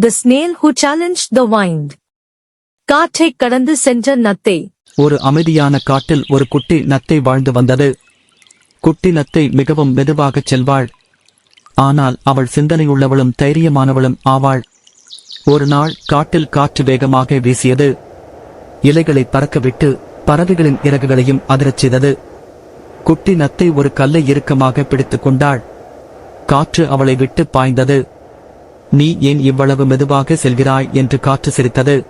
The snail who challenged the wind. காற்றை கடந்து சென்ற நத்தை. ஒரு அமைதியான காட்டில் ஒரு குட்டி நத்தை வாழ்ந்து வந்தது. குட்டி நத்தை மிகவும் மெதுவாகச் செல்வாள். ஆனால் அவள் சிந்தனையுள்ளவளும் தைரியமானவளும் ஆவாள். ஒரு நாள் காட்டில் காற்று வேகமாக வீசியது. இலைகளை பறக்கவிட்டு பறவைகளின் இறகுகளையும் அதிரச் செய்தது. குட்டி நத்தை ஒரு கல்லை இறுக்கமாக பிடித்துக் கொண்டாள். காற்று அவளை விட்டு பாய்ந்தது. நீ ஏன் இவ்வளவு மெதுவாக செல்கிறாய் என்று காற்று சிரித்தது.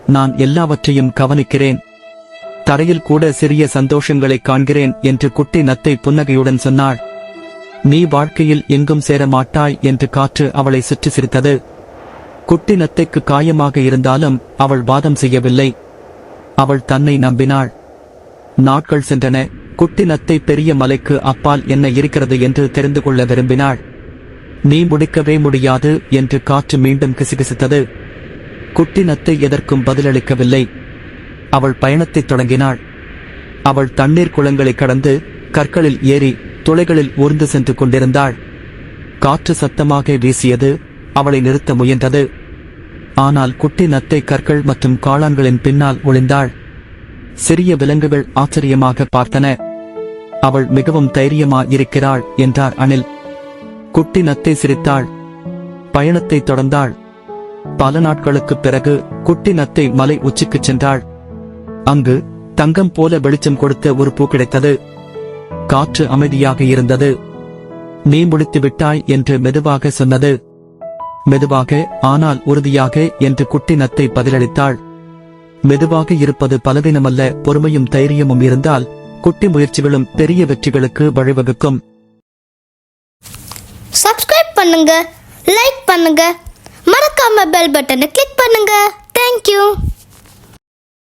நான் எல்லாவற்றையும் கவனிக்கிறேன். தரையில் கூட சிறிய சந்தோஷங்களை காண்கிறேன் என்று குட்டி நத்தை புன்னகையுடன் சொன்னாள். நீ வாழ்க்கையில் எங்கும் சேர மாட்டாய் என்று காற்று அவளை சுற்றி சிரித்தது. குட்டி நத்தைக்கு காயமாக இருந்தாலும் அவள் வாதம் செய்யவில்லை. அவள் தன்னை நம்பினாள். நாட்கள் சென்றன. குட்டி நத்தை பெரிய மலைக்கு அப்பால் என்ன இருக்கிறது என்று தெரிந்து கொள்ள விரும்பினாள். நீ முடிக்கவே முடியாது என்று காற்று மீண்டும் கிசுகிசுத்தது. குட்டி நத்தை எதற்கும் பதிலளிக்கவில்லை. அவள் பயணத்தை தொடங்கினாள். அவள் தண்ணீர் குளங்களை கடந்து கற்களில் ஏறி துளைகளில் ஊர்ந்து சென்று கொண்டிருந்தாள். காற்று சத்தமாக வீசியது. அவளை நிறுத்த முயன்றது. ஆனால் குட்டி நத்தை கற்கள் மற்றும் காளான்களின் பின்னால் ஒளிந்தாள். சிறிய விலங்குகள் ஆச்சரியமாக பார்த்தன. அவள் மிகவும் தைரியமாயிருக்கிறாள் என்றார் அணில். குட்டி நத்தை சிரித்தாள். பயணத்தை தொடர்ந்தாள். பல நாட்களுக்குப் பிறகு குட்டி நத்தை மலை உச்சிக்குச் சென்றாள். அங்கு தங்கம் போல வெளிச்சம் கொடுத்த ஒரு பூ கிடைத்தது. காற்று அமைதியாக இருந்தது. நீ முடித்து விட்டாய் என்று மெதுவாக சொன்னது. மெதுவாக ஆனால் உறுதியாக என்று குட்டி நத்தை பதிலளித்தாள். மெதுவாக இருப்பது பலவீனமல்ல, பொறுமையும் தைரியமும் இருந்தால் குட்டி முயற்சிகளும் பெரிய வெற்றிகளுக்கு வழிவகுக்கும். சப்ஸ்கிரைப் பண்ணுங்க, லைக் பண்ணுங்க, மறக்காம பெல் பட்டனை கிளிக் பண்ணுங்க. தேங்க்யூ.